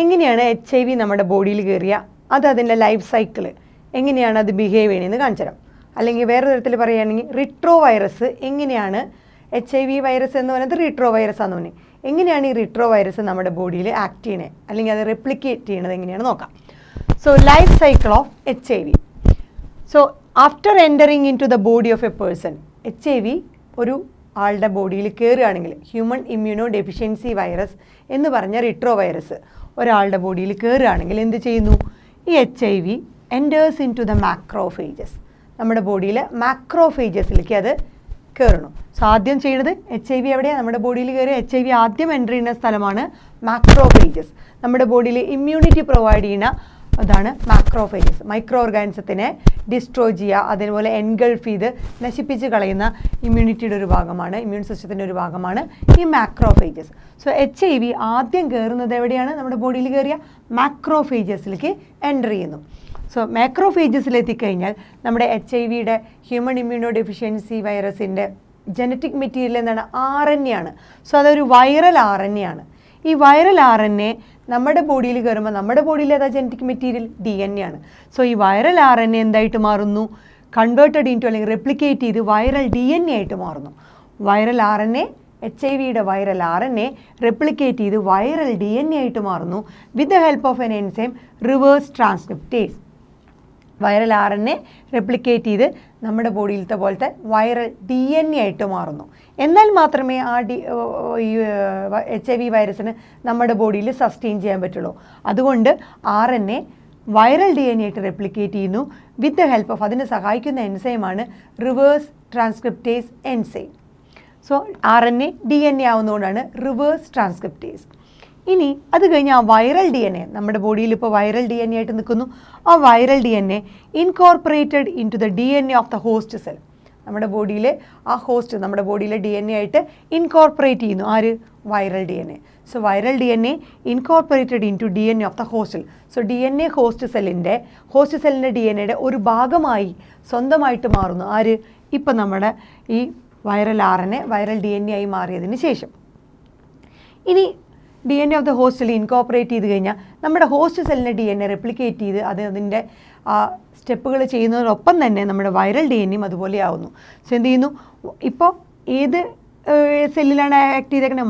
എങ്ങനെയാണ് HIV നമ്മുടെ ബോഡിയിൽ കയറിയ അതിൻ്റെ ലൈഫ് സൈക്കിൾ എങ്ങനെയാണ് അത് ബിഹേവ് ചെയ്യണമെന്ന് കാണിച്ചു തരാം. അല്ലെങ്കിൽ വേറെ തരത്തിൽ പറയുകയാണെങ്കിൽ റിട്രോ വൈറസ് എങ്ങനെയാണ് HIV വൈറസ് എന്ന് പറയുന്നത് റിട്രോ വൈറസ് ആണെന്ന് പറഞ്ഞാൽ എങ്ങനെയാണ് ഈ റിട്രോ വൈറസ് നമ്മുടെ ബോഡിയിൽ ആക്ട് ചെയ്യണേ അല്ലെങ്കിൽ അത് റെപ്ലിക്കേറ്റ് ചെയ്യണത് എങ്ങനെയാണ് നോക്കാം. So life cycle of HIV. So after entering into the body of a person HIV ഒരു ആളുടെ ബോഡിയിൽ കയറുകയാണെങ്കിൽ ഹ്യൂമൻ ഇമ്മ്യൂണോ ഡെഫിഷ്യൻസി വൈറസ് എന്ന് പറഞ്ഞ റിട്രോ വൈറസ് ഒരാളുടെ ബോഡിയിൽ കയറുകയാണെങ്കിൽ എന്ത് ചെയ്യുന്നു? ഈ HIV enters into the macrophages, നമ്മുടെ ബോഡിയിലെ മാക്രോഫേജസിലേക്ക് അത് കയറണം. സോ ആദ്യം ചെയ്യുന്നത് HIV എവിടെയാണ്? നമ്മുടെ ബോഡിയിൽ കയറി HIV ആദ്യം എൻ്റർ ചെയ്യുന്ന സ്ഥലമാണ് മാക്രോഫേജസ്. നമ്മുടെ ബോഡിയിൽ ഇമ്മ്യൂണിറ്റി പ്രൊവൈഡ് ചെയ്യുന്ന അതാണ് മാക്രോഫേജസ്. മൈക്രോ ഓർഗാനിസത്തിനെ ഡിസ്ട്രോയ് ചെയ്യുക, അതേപോലെ എൻഗൾഫ് ചെയ്ത് നശിപ്പിച്ച് കളയുന്ന ഇമ്മ്യൂണിറ്റിയുടെ ഒരു ഭാഗമാണ്, ഇമ്മ്യൂൺ സിസ്റ്റത്തിൻ്റെ ഒരു ഭാഗമാണ് ഈ മാക്രോഫേജസ്. സോ HIV ആദ്യം കയറുന്നത് എവിടെയാണ്? നമ്മുടെ ബോഡിയിൽ കയറിയ മാക്രോഫേജസിലേക്ക് എൻ്റർ ചെയ്യുന്നു. സോ മാക്രോഫേജസിലെത്തിക്കഴിഞ്ഞാൽ നമ്മുടെ HIV ഹ്യൂമൻ ഇമ്മ്യൂണോ ഡെഫിഷ്യൻസി വൈറസിൻ്റെ ജനറ്റിക് മെറ്റീരിയൽ എന്താണ്? RNA ആണ്. സോ അതൊരു വൈറൽ RNA ആണ്. ഈ വൈറൽ RNA നമ്മുടെ ബോഡിയിൽ കയറുമ്പോൾ നമ്മുടെ ബോഡിയിൽ ഏതാ ജനറ്റിക് മെറ്റീരിയൽ? DNA ആണ്. സോ ഈ വൈറൽ RNA എന്തായിട്ട് മാറുന്നു? കൺവേർട്ടഡ് ഇൻറ്റു അല്ലെങ്കിൽ റെപ്ലിക്കേറ്റ് ചെയ്ത് വൈറൽ DNA ആയിട്ട് മാറുന്നു. Viral RNA HIV viral RNA replicate ചെയ്ത് വൈറൽ DNA ആയിട്ട് മാറുന്നു with the help of N enzyme reverse transcriptase. Viral RNA replicate ചെയ്ത് നമ്മുടെ ബോഡിയിലത്തെ പോലത്തെ വൈറൽ DNA ആയിട്ട് മാറുന്നു. എന്നാൽ മാത്രമേ ആ HIV വൈറസിന് നമ്മുടെ ബോഡിയിൽ സസ്റ്റെയിൻ ചെയ്യാൻ പറ്റുള്ളൂ. അതുകൊണ്ട് RNA വൈറൽ DNA ആയിട്ട് റെപ്ലിക്കേറ്റ് ചെയ്യുന്നു വിത്ത് ദ ഹെൽപ്പ് ഓഫ് അതിനെ സഹായിക്കുന്ന എൻസൈമാണ് reverse transcriptase enzyme. So RNA DNA ആവുന്നതുകൊണ്ടാണ് റിവേഴ്സ് ട്രാൻസ്ക്രിപ്റ്റേസ്. ഇനി അത് കഴിഞ്ഞ് ആ വൈറൽ DNA നമ്മുടെ ബോഡിയിൽ ഇപ്പോൾ വൈറൽ DNA ആയിട്ട് നിൽക്കുന്നു. ആ viral DNA incorporated into the DNA of the host cell. നമ്മുടെ ബോഡിയിലെ ആ ഹോസ്റ്റ് നമ്മുടെ ബോഡിയിലെ DNA ആയിട്ട് ഇൻകോർപ്പറേറ്റ് ചെയ്യുന്നു. ആര്? Viral DNA. So viral DNA incorporated into DNA of the host cell. So DNA host സെല്ലിൻ്റെ DNA ഒരു ഭാഗമായി സ്വന്തമായിട്ട് മാറുന്നു. ആര്? ഇപ്പം നമ്മുടെ ഈ വൈറൽ RNA വൈറൽ DNA ആയി മാറിയതിന് ശേഷം ഇനി DNA of the host cell incorporate ചെയ്ത് കഴിഞ്ഞാൽ നമ്മുടെ ഹോസ്റ്റ് സെല്ലിൻ്റെ DNA റെപ്ലിക്കേറ്റ് ചെയ്ത് അതിൻ്റെ സ്റ്റെപ്പുകൾ ചെയ്യുന്നതിനൊപ്പം തന്നെ നമ്മുടെ വൈറൽ DNAയും അതുപോലെ ആവുന്നു. സോ എന്ത് ചെയ്യുന്നു? ഇപ്പോൾ ഏത് സെല്ലിലാണ് ആക്ട് ചെയ്തേക്കണേ?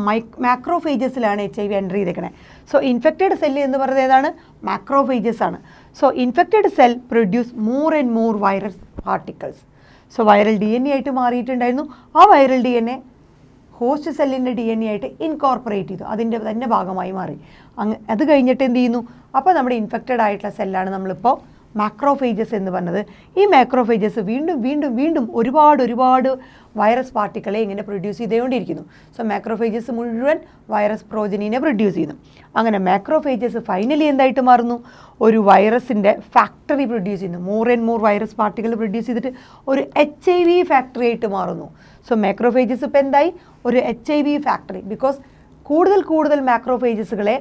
മാക്രോഫേജസിലാണ് HIV എൻ്റർ ചെയ്തേക്കണേ. സോ ഇൻഫെക്റ്റഡ് സെല്ല് എന്ന് പറയുന്നത് ഏതാണ്? മാക്രോഫേജസ് ആണ്. So infected cell produce more and more virus particles. So viral DNA ആയിട്ട് മാറിയിട്ടുണ്ടായിരുന്നു. ആ വൈറൽ DNA ഹോസ്റ്റ് സെല്ലിൻ്റെ DNA ആയിട്ട് ഇൻകോർപ്പറേറ്റ് ചെയ്തു, അതിൻ്റെ തന്നെ ഭാഗമായി മാറി. അത് കഴിഞ്ഞിട്ട് എന്ത് ചെയ്യുന്നു? അപ്പോൾ നമ്മുടെ ഇൻഫെക്റ്റഡ് ആയിട്ടുള്ള സെല്ലാണ് നമ്മളിപ്പോൾ മാക്രോഫേജസ് എന്ന് പറഞ്ഞത്. ഈ മാക്രോഫേജസ് വീണ്ടും വീണ്ടും വീണ്ടും ഒരുപാട് വൈറസ് പാർട്ടിക്കിളെ ഇങ്ങനെ പ്രൊഡ്യൂസ് ചെയ്തുകൊണ്ടിരിക്കുന്നു. സോ മാക്രോഫേജസ് മുഴുവൻ വൈറസ് പ്രോജനീനെ പ്രൊഡ്യൂസ് ചെയ്യുന്നു. അങ്ങനെ മാക്രോഫേജസ് ഫൈനലി എന്തായിട്ട് മാറുന്നു? ഒരു വൈറസിൻ്റെ ഫാക്ടറി പ്രൊഡ്യൂസ് ചെയ്യുന്നു. More and more virus particle produce ചെയ്തിട്ട് ഒരു HIV ഫാക്ടറി ആയിട്ട് മാറുന്നു. സോ മാക്രോഫേജസ് ഇപ്പോൾ എന്തായി? ഒരു HIV ഫാക്ടറി. ബിക്കോസ് കൂടുതൽ മാക്രോഫേജസുകളെ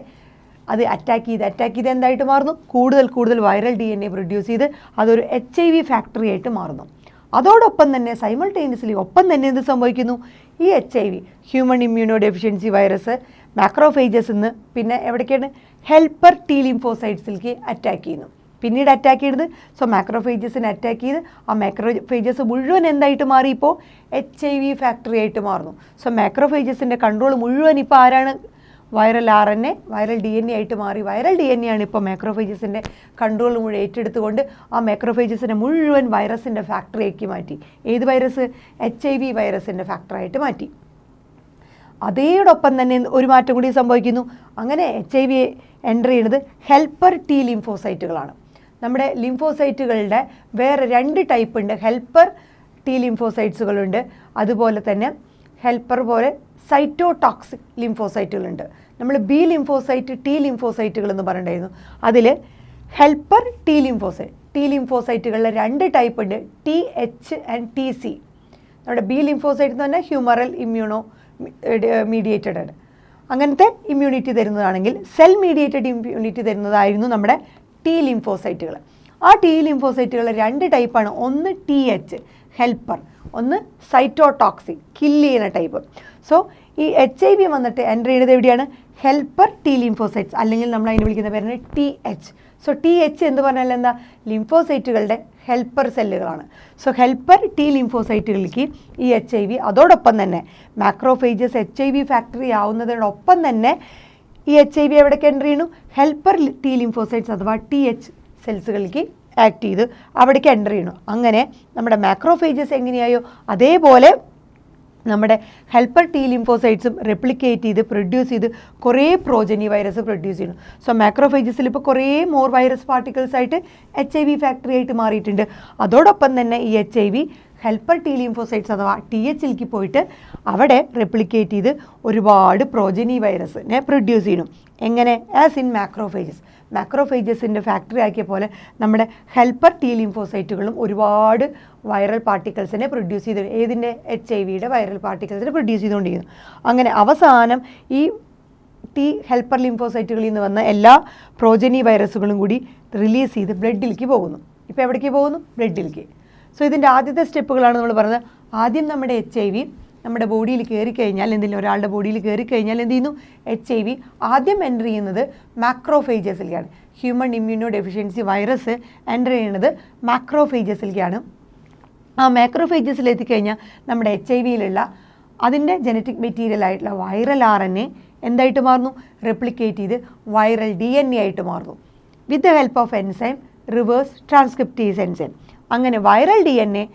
അത് അറ്റാക്ക് ചെയ്ത് എന്തായിട്ട് മാറുന്നു? കൂടുതൽ വൈറൽ DNA പ്രൊഡ്യൂസ് ചെയ്ത് അതൊരു HIV ഫാക്ടറി ആയിട്ട് മാറുന്നു. അതോടൊപ്പം തന്നെ സൈമൾട്ടേനിയസ്ലി ഒപ്പം തന്നെ എന്ത് സംഭവിക്കുന്നു? ഈ HIV human immunodeficiency virus macrophages നിന്ന് പിന്നെ എവിടേക്കാണ്? ഹെൽപ്പർ T ലിംഫോസൈറ്റ്സിലേക്ക് അറ്റാക്ക് ചെയ്യുന്നു. പിന്നീട് അറ്റാക്ക് ചെയ്തത് സോ മാക്രോഫേജസിനെ അറ്റാക്ക് ചെയ്ത് ആ മാക്രോഫേജസ് മുഴുവൻ എന്തായിട്ട് മാറി? ഇപ്പോൾ HIV ഫാക്ടറി ആയിട്ട് മാറുന്നു. സോ മാക്രോഫേജസിൻ്റെ കൺട്രോൾ മുഴുവൻ ഇപ്പോൾ ആരാണ്? വൈറൽ RNA വൈറൽ DNA ആയിട്ട് മാറി. വൈറൽ DNA ആണ് ഇപ്പോൾ മാക്രോഫേജസിൻ്റെ കൺട്രോൾ മുഴുവൻ ഏറ്റെടുത്തുകൊണ്ട് ആ മാക്രോഫേജസിനെ മുഴുവൻ വൈറസിൻ്റെ ഫാക്ടറിയാക്കി മാറ്റി. ഏത് വൈറസ്? HIV വൈറസിൻ്റെ ഫാക്ടറായിട്ട് മാറ്റി. അതോടൊപ്പം തന്നെ ഒരു മാറ്റം കൂടി സംഭവിക്കുന്നു. അങ്ങനെ HIV എൻ്റർ ചെയ്യുന്നത് ഹെൽപ്പർ T ലിംഫോസൈറ്റുകളാണ്. നമ്മുടെ ലിംഫോസൈറ്റുകളുടെ വേറെ 2 ടൈപ്പ് ഉണ്ട്. ഹെൽപ്പർ T ലിംഫോസൈറ്റ്സുകളുണ്ട്, അതുപോലെ തന്നെ ഹെൽപ്പർ പോലെ സൈറ്റോടോക്സിക് ലിംഫോസൈറ്റുകളുണ്ട്. നമ്മൾ B ലിംഫോസൈറ്റ് T ലിംഫോസൈറ്റുകൾ എന്ന് പറഞ്ഞിട്ടുണ്ടായിരുന്നു. അതിൽ ഹെൽപ്പർ T ലിംഫോസൈറ്റുകളിലെ 2 ടൈപ്പ് ഉണ്ട്, TH ആൻഡ് TC. നമ്മുടെ B ലിംഫോസൈറ്റ് എന്ന് പറഞ്ഞാൽ ഹ്യൂമറൽ ഇമ്മ്യൂണോ മീഡിയേറ്റഡ് ആണ്. അങ്ങനത്തെ ഇമ്മ്യൂണിറ്റി തരുന്നതാണെങ്കിൽ സെൽ മീഡിയേറ്റഡ് ഇമ്മ്യൂണിറ്റി തരുന്നതായിരുന്നു നമ്മുടെ T ലിംഫോസൈറ്റുകൾ. ആ T ലിംഫോസൈറ്റുകൾ 2 ടൈപ്പാണ്. ഒന്ന് TH ഹെൽപ്പർ, ഒന്ന് സൈറ്റോടോക്സിക് കില്ല് ചെയ്യുന്ന ടൈപ്പ്. സോ ഈ HIV വന്നിട്ട് എൻ്റർ ചെയ്യുന്നത് എവിടെയാണ്? ഹെൽപ്പർ ടി ലിംഫോസൈറ്റ്സ്, അല്ലെങ്കിൽ നമ്മൾ അതിനെ വിളിക്കുന്ന പേരാണ് TH. സോ TH എന്ന് പറഞ്ഞാൽ എന്താ? ലിംഫോസൈറ്റുകളുടെ ഹെൽപ്പർ സെല്ലുകളാണ്. സോ ഹെൽപ്പർ ടി ലിംഫോസൈറ്റുകൾക്ക് ഈ HIV, അതോടൊപ്പം തന്നെ മാക്രോഫേജസ് HIV ഫാക്ടറി ആവുന്നതിനോടൊപ്പം തന്നെ ഈ HIV എവിടേക്ക് എൻ്റർ ചെയ്യുന്നു? ഹെൽപ്പർ ടി ലിംഫോസൈറ്റ്സ് അഥവാ TH സെൽസുകളിലേക്ക് ആക്ട് ചെയ്ത് അവിടേക്ക് എൻ്റർ ചെയ്യണം. അങ്ങനെ നമ്മുടെ മാക്രോഫേജസ് എങ്ങനെയായോ അതേപോലെ നമ്മുടെ ഹെൽപ്പർ ടി ലിംഫോസൈറ്റ്സും റെപ്ലിക്കേറ്റ് ചെയ്ത് പ്രൊഡ്യൂസ് ചെയ്ത് കുറേ പ്രോജനി വൈറസ് പ്രൊഡ്യൂസ് ചെയ്യുന്നു. സോ മാക്രോഫേജസിൽ ഇപ്പോൾ കുറേ മോർ വൈറസ് പാർട്ടിക്കിൾസ് ആയിട്ട് HIV ഫാക്ടറി ആയിട്ട് മാറിയിട്ടുണ്ട്. അതോടൊപ്പം തന്നെ ഈ HIV ഹെൽപ്പർ ടി ലിംഫോസൈറ്റ്സ് അഥവാ THലേക്ക് പോയിട്ട് അവിടെ റെപ്ലിക്കേറ്റ് ചെയ്ത് ഒരുപാട് പ്രോജനി വൈറസിനെ പ്രൊഡ്യൂസ് ചെയ്യണം. എങ്ങനെ? ആസ് ഇൻ മാക്രോഫേജസിൻ്റെ ഫാക്ടറി ആക്കിയ പോലെ നമ്മുടെ ഹെൽപ്പർ ടി ലിംഫോസൈറ്റുകളും ഒരുപാട് വൈറൽ പാർട്ടിക്കിൾസിനെ പ്രൊഡ്യൂസ് ചെയ്ത് ഏതിൻ്റെ HIVയുടെ വൈറൽ പാർട്ടിക്കിൾസിനെ പ്രൊഡ്യൂസ് ചെയ്തുകൊണ്ടിരിക്കുന്നു. അങ്ങനെ അവസാനം ഈ ടി ഹെൽപ്പർ ലിംഫോസൈറ്റുകളിൽ നിന്ന് വന്ന എല്ലാ പ്രോജനി വൈറസുകളും കൂടി റിലീസ് ചെയ്ത് ബ്ലഡിലേക്ക് പോകുന്നു. ഇപ്പോൾ എവിടേക്ക് പോകുന്നു? ബ്ലഡിലേക്ക്. സോ ഇതിൻ്റെ ആദ്യത്തെ സ്റ്റെപ്പുകളാണ് നമ്മൾ പറഞ്ഞത്. ആദ്യം നമ്മുടെ HIV നമ്മുടെ ബോഡിയിൽ കയറിക്കഴിഞ്ഞാൽ, എന്തെങ്കിലും ഒരാളുടെ ബോഡിയിൽ കയറിക്കഴിഞ്ഞാൽ എന്ത് ചെയ്യുന്നു? HIV ആദ്യം എൻ്റർ ചെയ്യുന്നത് മാക്രോഫേജസിലേക്കാണ്. Human immunodeficiency virus enter ചെയ്യുന്നത് മാക്രോഫേജസിലേക്കാണ്. ആ മാക്രോഫേജസിൽ എത്തിക്കഴിഞ്ഞാൽ നമ്മുടെ HIVയിലുള്ള അതിൻ്റെ ജനറ്റിക് മെറ്റീരിയൽ ആയിട്ടുള്ള വൈറൽ RNA എന്തായിട്ട് മാറുന്നു? റെപ്ലിക്കേറ്റ് ചെയ്ത് വൈറൽ DNA ആയിട്ട് മാറുന്നു. With the help of enzyme reverse transcriptase enzyme. അങ്ങനെ വൈറൽ DNA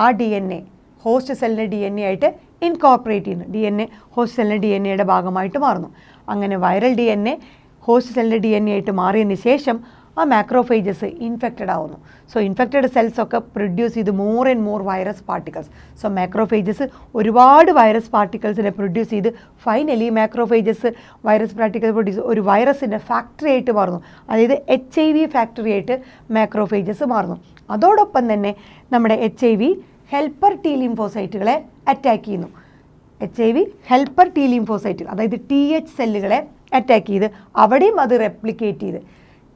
ആ DNA ഹോസ്റ്റ് സെല്ലിൻ്റെ DNA ആയിട്ട് ഇൻകോർപ്പറേറ്റ് ചെയ്യുന്നു. DNA ഹോസ്റ്റ് സെല്ലിൻ്റെ DNAയുടെ ഭാഗമായിട്ട് മാറുന്നു. അങ്ങനെ വൈറൽ DNA ഹോസ്റ്റ് സെല്ലിൻ്റെ DNA ആയിട്ട് മാറിയതിന് ശേഷം ആ മാക്രോഫേജസ് ഇൻഫെക്റ്റഡ് ആവുന്നു. സോ ഇൻഫെക്റ്റഡ് സെൽസ് ഒക്കെ പ്രൊഡ്യൂസ് ചെയ്ത് more and more virus particles. So macrophages ഒരുപാട് വൈറസ് പാർട്ടിക്കിൾസിനെ പ്രൊഡ്യൂസ് ചെയ്ത് finally macrophages virus particle produce ഒരു വൈറസിൻ്റെ ഫാക്ടറി ആയിട്ട് മാറുന്നു. അതായത് HIV ഫാക്ടറി ആയിട്ട് മാക്രോഫേജസ് മാറുന്നു. അതോടൊപ്പം തന്നെ നമ്മുടെ HIV ഹെൽപ്പർ ടി ലിംഫോസൈറ്റുകളെ അറ്റാക്ക് ചെയ്യുന്നു. HIV ഹെൽപ്പർ ടി ലിംഫോസൈറ്റുകൾ അതായത് TH സെല്ലുകളെ അറ്റാക്ക് ചെയ്ത് അവിടെയും അത് റെപ്ലിക്കേറ്റ് ചെയ്ത്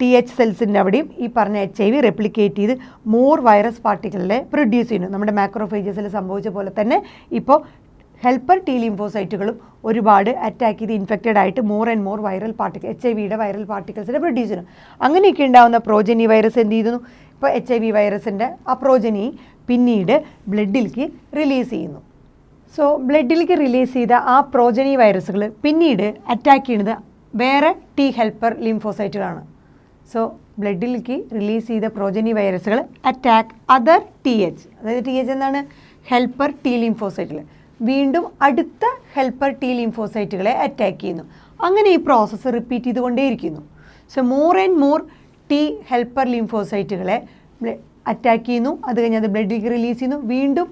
TH സെൽസിൻ്റെ അവിടെയും ഈ പറഞ്ഞ HIV റെപ്ലിക്കേറ്റ് ചെയ്ത് മോർ വൈറസ് പാർട്ടിക്കിളിനെ പ്രൊഡ്യൂസ് ചെയ്യുന്നു. നമ്മുടെ മാക്രോഫേജസിൽ സംഭവിച്ച പോലെ തന്നെ ഇപ്പോൾ ഹെൽപ്പർ ടി ലിംഫോസൈറ്റുകളും ഒരുപാട് അറ്റാക്ക് ചെയ്ത് ഇൻഫെക്റ്റഡ് ആയിട്ട് more and more viral particle HIVയുടെ വൈറൽ പാർട്ടിക്കിൾസിനെ പ്രൊഡ്യൂസ് ചെയ്യുന്നു. അങ്ങനെയൊക്കെ ഉണ്ടാകുന്ന പ്രോജനി വൈറസ് എന്ത് ചെയ്യുന്നു? ഇപ്പോൾ HIV വൈറസിൻ്റെ ആ പ്രോജനി പിന്നീട് ബ്ലഡിലേക്ക് റിലീസ് ചെയ്യുന്നു. സോ ബ്ലഡിലേക്ക് റിലീസ് ചെയ്ത ആ പ്രോജനി വൈറസുകൾ പിന്നീട് അറ്റാക്ക് ചെയ്യുന്നത് വേറെ ടി ഹെൽപ്പർ ലിംഫോസൈറ്റുകളാണ്. സോ ബ്ലഡിലേക്ക് റിലീസ് ചെയ്ത പ്രോജനി വൈറസുകൾ അറ്റാക്ക് അതർ TH. അതായത് TH എന്താണ്? ഹെൽപ്പർ ടി ലിംഫോസൈറ്റുകൾ. വീണ്ടും അടുത്ത ഹെൽപ്പർ ടി ലിംഫോസൈറ്റുകളെ അറ്റാക്ക് ചെയ്യുന്നു. അങ്ങനെ ഈ പ്രോസസ്സ് റിപ്പീറ്റ് ചെയ്തുകൊണ്ടേയിരിക്കുന്നു. So more and more T helper ലിംഫോസൈറ്റുകളെ അറ്റാക്ക് ചെയ്യുന്നു. അത് കഴിഞ്ഞ് അത് ബ്ലഡിലേക്ക് റിലീസ് ചെയ്യുന്നു. വീണ്ടും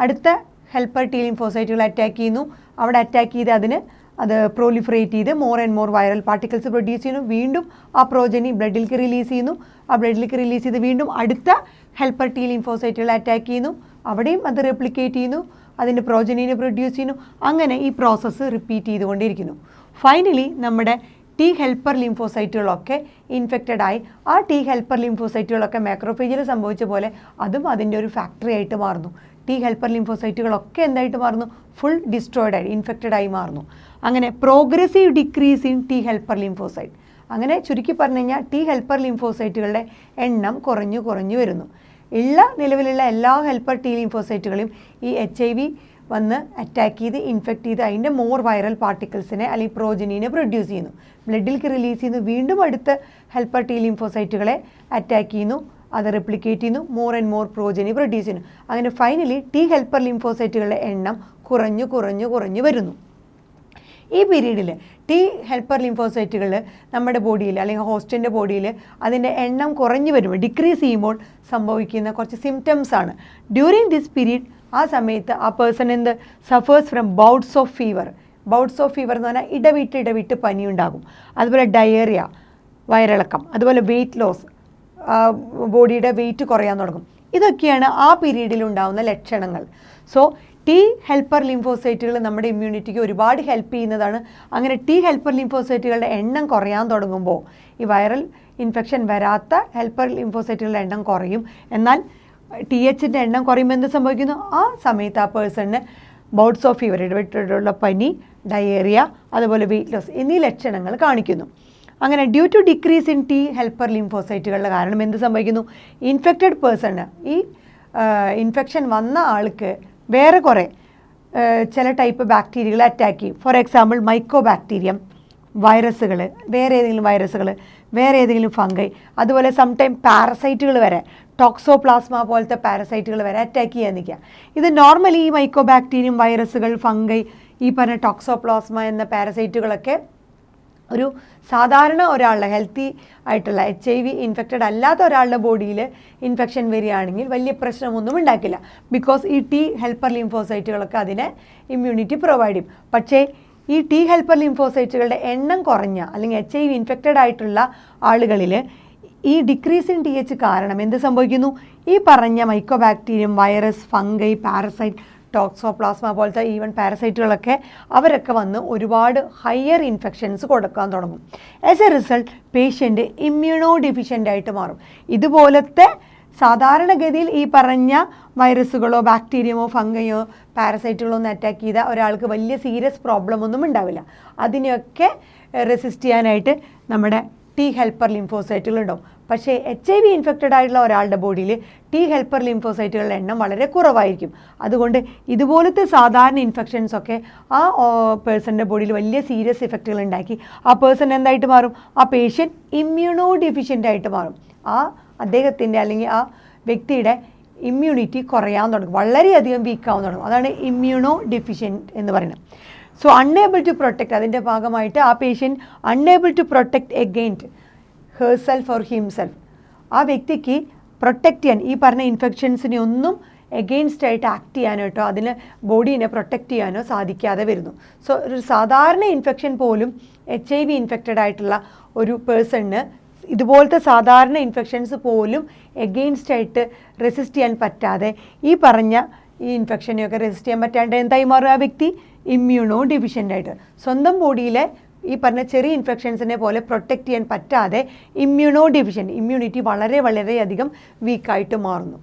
അടുത്ത ഹെൽപ്പർ ടി ലിംഫോസൈറ്റുകളെ അറ്റാക്ക് ചെയ്യുന്നു. അവിടെ അറ്റാക്ക് ചെയ്ത് അത് പ്രോലിഫറേറ്റ് ചെയ്ത് more and more viral particles produce ചെയ്യുന്നു. വീണ്ടും ആ പ്രോജനി ബ്ലഡിലേക്ക് റിലീസ് ചെയ്യുന്നു. ആ ബ്ലഡിലേക്ക് റിലീസ് ചെയ്ത് വീണ്ടും അടുത്ത ഹെൽപ്പർ ടി ലിംഫോസൈറ്റുകളെ അറ്റാക്ക് ചെയ്യുന്നു. അവിടെയും അത് റെപ്ലിക്കേറ്റ് ചെയ്യുന്നു. അതിൻ്റെ പ്രോജനീനെ പ്രൊഡ്യൂസ് ചെയ്യുന്നു. അങ്ങനെ ഈ പ്രോസസ്സ് റിപ്പീറ്റ് ചെയ്തുകൊണ്ടിരിക്കുന്നു. ഫൈനലി നമ്മുടെ ടി ഹെൽപ്പർ ലിംഫോസൈറ്റുകളൊക്കെ ഇൻഫെക്റ്റഡ് ആയി ആ ടി ഹെൽപ്പർ ലിംഫോസൈറ്റുകളൊക്കെ മാക്രോഫേജിൽ സംഭവിച്ച പോലെ അതും അതിൻ്റെ ഒരു ഫാക്ടറി ആയിട്ട് മാറുന്നു. ടി ഹെൽപ്പർ ലിംഫോസൈറ്റുകളൊക്കെ എന്തായിട്ട് മാറുന്നു? ഫുൾ ഡിസ്ട്രോയിഡ് ആയി ഇൻഫെക്റ്റഡ് ആയി മാറുന്നു. അങ്ങനെ progressive decrease in T helper lymphocyte. അങ്ങനെ ചുരുക്കി പറഞ്ഞു കഴിഞ്ഞാൽ ടി ഹെൽപ്പർ ലിംഫോസൈറ്റുകളുടെ എണ്ണം കുറഞ്ഞു വരുന്നു. നിലവിലുള്ള എല്ലാ ഹെൽപ്പർ ടി ലിംഫോസൈറ്റുകളെയും ഈ HIV വന്ന് അറ്റാക്ക് ചെയ്ത് ഇൻഫെക്റ്റ് ചെയ്ത് അതിൻ്റെ മോർ വൈറൽ പാർട്ടിക്കിൾസിനെ അല്ലെങ്കിൽ പ്രോജനീനെ പ്രൊഡ്യൂസ് ചെയ്യുന്നു. ബ്ലഡിലേക്ക് റിലീസ് ചെയ്യുന്നു. വീണ്ടും അടുത്ത ഹെൽപ്പർ ടി ലിംഫോസൈറ്റുകളെ അറ്റാക്ക് ചെയ്യുന്നു. അത് റെപ്ലിക്കേറ്റ് ചെയ്യുന്നു. More and more progeny produce ചെയ്യുന്നു. അങ്ങനെ ഫൈനലി ടി ഹെൽപ്പർ ലിംഫോസൈറ്റുകളുടെ എണ്ണം കുറഞ്ഞു വരുന്നു. ഈ പീരീഡിൽ ടി ഹെൽപ്പർ ലിംഫോസൈറ്റുകൾ നമ്മുടെ ബോഡിയിൽ അല്ലെങ്കിൽ ഹോസ്റ്റിൻ്റെ ബോഡിയിൽ അതിൻ്റെ എണ്ണം കുറഞ്ഞു വരുമ്പോൾ ഡിക്രീസ് ചെയ്യുമ്പോൾ സംഭവിക്കുന്ന കുറച്ച് സിംറ്റംസ് ആണ്. ഡ്യൂറിങ് ദിസ് പീരീഡ് ആ സമയത്ത് ആ person suffers from bouts of fever എന്ന് പറഞ്ഞാൽ ഇടവിട്ട് പനി ഉണ്ടാകും. അതുപോലെ ഡയേറിയ, വയറിളക്കം, അതുപോലെ വെയിറ്റ് ലോസ്, ബോഡിയുടെ വെയിറ്റ് കുറയാൻ തുടങ്ങും. ഇതൊക്കെയാണ് ആ പീരീഡിൽ ഉണ്ടാകുന്ന ലക്ഷണങ്ങൾ. സോ ടി ഹെൽപ്പർ ലിംഫോസൈറ്റുകൾ നമ്മുടെ ഇമ്മ്യൂണിറ്റിക്ക് ഒരുപാട് ഹെൽപ്പ് ചെയ്യുന്നതാണ്. അങ്ങനെ ടി ഹെൽപ്പർ ലിംഫോസൈറ്റുകളുടെ എണ്ണം കുറയാൻ തുടങ്ങുമ്പോൾ ഈ വൈറൽ ഇൻഫെക്ഷൻ വരാത്ത ഹെൽപ്പർ ലിംഫോസൈറ്റുകളുടെ എണ്ണം കുറയും. എന്നാൽ THൻ്റെ എണ്ണം കുറയുമ്പോൾ എന്ത് സംഭവിക്കുന്നു? ആ സമയത്ത് ആ പേഴ്സണിന് ബൗട്ട്സ് ഓഫ് ഫീവർ, ഇടവിട്ടുള്ള പനി, ഡയേറിയ, അതുപോലെ വെയിറ്റ് ലോസ് എന്നീ ലക്ഷണങ്ങൾ കാണിക്കുന്നു. അങ്ങനെ due to decrease in T helper ലിംഫോസൈറ്റുകളുടെ കാരണം എന്ത് സംഭവിക്കുന്നു? ഇൻഫെക്റ്റഡ് പേഴ്സണ്, ഈ ഇൻഫെക്ഷൻ വന്ന ആൾക്ക് വേറെ കുറേ ചില ടൈപ്പ് ബാക്ടീരിയകളെ അറ്റാക്ക് ചെയ്യും. ഫോർ എക്സാമ്പിൾ മൈക്കോ ബാക്ടീരിയം, വൈറസുകൾ, വേറെ ഏതെങ്കിലും ഫംഗൈ, അതുപോലെ സംടൈം പാരസൈറ്റുകൾ വരെ, ടോക്സോപ്ലാസ്മ പോലത്തെ പാരസൈറ്റുകൾ വരെ അറ്റാക്ക് ചെയ്യാൻ നിൽക്കുക. ഇത് നോർമലി ഈ മൈക്കോ ബാക്ടീരിയം, വൈറസുകൾ, ഫംഗൈ, ഈ പറഞ്ഞ ടോക്സോപ്ലാസ്മ എന്ന പാരസൈറ്റുകളൊക്കെ ഒരു സാധാരണ ഒരാളുടെ ഹെൽത്തി ആയിട്ടുള്ള HIV ഇൻഫെക്റ്റഡ് അല്ലാത്ത ഒരാളുടെ ബോഡിയിൽ ഇൻഫെക്ഷൻ വരികയാണെങ്കിൽ വലിയ പ്രശ്നമൊന്നും ഉണ്ടാക്കില്ല. ബിക്കോസ് ഈ ടി ഹെൽപ്പർ ലിംഫോസൈറ്റുകളൊക്കെ അതിനെ ഇമ്മ്യൂണിറ്റി പ്രൊവൈഡ് ചെയ്യും. പക്ഷേ ഈ ടി ഹെൽപ്പർ ലിംഫോസൈറ്റുകളുടെ എണ്ണം കുറഞ്ഞ അല്ലെങ്കിൽ HIV ഇൻഫെക്റ്റഡ് ആയിട്ടുള്ള ആളുകളിൽ ഈ ഡിക്രീസ് ഇൻ TH കാരണം എന്ത് സംഭവിക്കുന്നു? ഈ പറഞ്ഞ mycobacterium, virus, fungi, parasite, toxoplasma പോലത്തെ ഈവൻ പാരസൈറ്റുകളൊക്കെ അവരൊക്കെ വന്ന് ഒരുപാട് ഹയർ ഇൻഫെക്ഷൻസ് കൊടുക്കാൻ തുടങ്ങും. As a result patient immunodeficient ആയിട്ട് മാറും. ഇതുപോലത്തെ സാധാരണഗതിയിൽ ഈ പറഞ്ഞ വൈറസുകളോ ബാക്ടീരിയമോ ഫംഗയോ പാരസൈറ്റുകളോ ഒന്നും അറ്റാക്ക് ചെയ്താൽ ഒരാൾക്ക് വലിയ സീരിയസ് പ്രോബ്ലം ഒന്നും ഉണ്ടാവില്ല. അതിനെയൊക്കെ റെസിസ്റ്റ് ചെയ്യാനായിട്ട് നമ്മുടെ ടി ഹെൽപ്പർ ലിംഫോസൈറ്റുകൾ ഉണ്ടാവും. പക്ഷേ HIV ഇൻഫെക്റ്റഡ് ആയിട്ടുള്ള ഒരാളുടെ ബോഡിയിൽ ടി ഹെൽപ്പർ ലിംഫോസൈറ്റുകളുടെ എണ്ണം വളരെ കുറവായിരിക്കും. അതുകൊണ്ട് ഇതുപോലത്തെ സാധാരണ ഇൻഫെക്ഷൻസൊക്കെ ആ പേഴ്സൻ്റെ ബോഡിയിൽ വലിയ സീരിയസ് ഇഫക്റ്റുകൾ ഉണ്ടാക്കി ആ പേഴ്സൺ എന്തായിട്ട് മാറും? ആ പേഷ്യൻറ്റ് ഇമ്മ്യൂണോ ഡെഫിഷ്യൻ്റ് ആയിട്ട് മാറും. അദ്ദേഹത്തിൻ്റെ അല്ലെങ്കിൽ ആ വ്യക്തിയുടെ ഇമ്മ്യൂണിറ്റി കുറയാൻ തുടങ്ങും, വളരെയധികം വീക്കാവാൻ തുടങ്ങും. അതാണ് ഇമ്മ്യൂണോ ഡെഫിഷ്യൻറ്റ് എന്ന് പറയുന്നത്. സോ അൺഎബിൾ ടു പ്രൊട്ടക്റ്റ്, അതിൻ്റെ ഭാഗമായിട്ട് ആ patient unable to protect against herself or himself, ആ വ്യക്തിക്ക് പ്രൊട്ടക്റ്റ് ചെയ്യാൻ ഈ പറഞ്ഞ ഇൻഫെക്ഷൻസിനെ ഒന്നും എഗെയിൻസ്റ്റ് ആയിട്ട് ആക്ട് ചെയ്യാനോ അതിന് ബോഡീനെ പ്രൊട്ടക്റ്റ് ചെയ്യാനോ സാധിക്കാതെ വരുന്നു. സോ ഒരു സാധാരണ ഇൻഫെക്ഷൻ പോലും HIV ഇൻഫെക്റ്റഡ് ആയിട്ടുള്ള ഒരു പേഴ്സണിന് ഇതുപോലത്തെ സാധാരണ ഇൻഫെക്ഷൻസ് പോലും എഗെയിൻസ്റ്റ് ആയിട്ട് റെസിസ്റ്റ് ചെയ്യാൻ പറ്റാതെ ഈ പറഞ്ഞ ഈ ഇൻഫെക്ഷനെയൊക്കെ റെസിസ്റ്റ് ചെയ്യാൻ പറ്റാണ്ട് എന്തായി മാറും? ആ വ്യക്തി ഇമ്മ്യൂണോ ഡെഫിഷ്യൻ്റ് ആയിട്ട് സ്വന്തം ബോഡിയിലെ ഈ പറഞ്ഞ ചെറിയ ഇൻഫെക്ഷൻസിനെ പോലെ പ്രൊട്ടക്റ്റ് ചെയ്യാൻ പറ്റാതെ ഇമ്മ്യൂണോ ഡെഫിഷ്യൻ്റ്, ഇമ്മ്യൂണിറ്റി വളരെയധികം വീക്കായിട്ട് മാറുന്നു.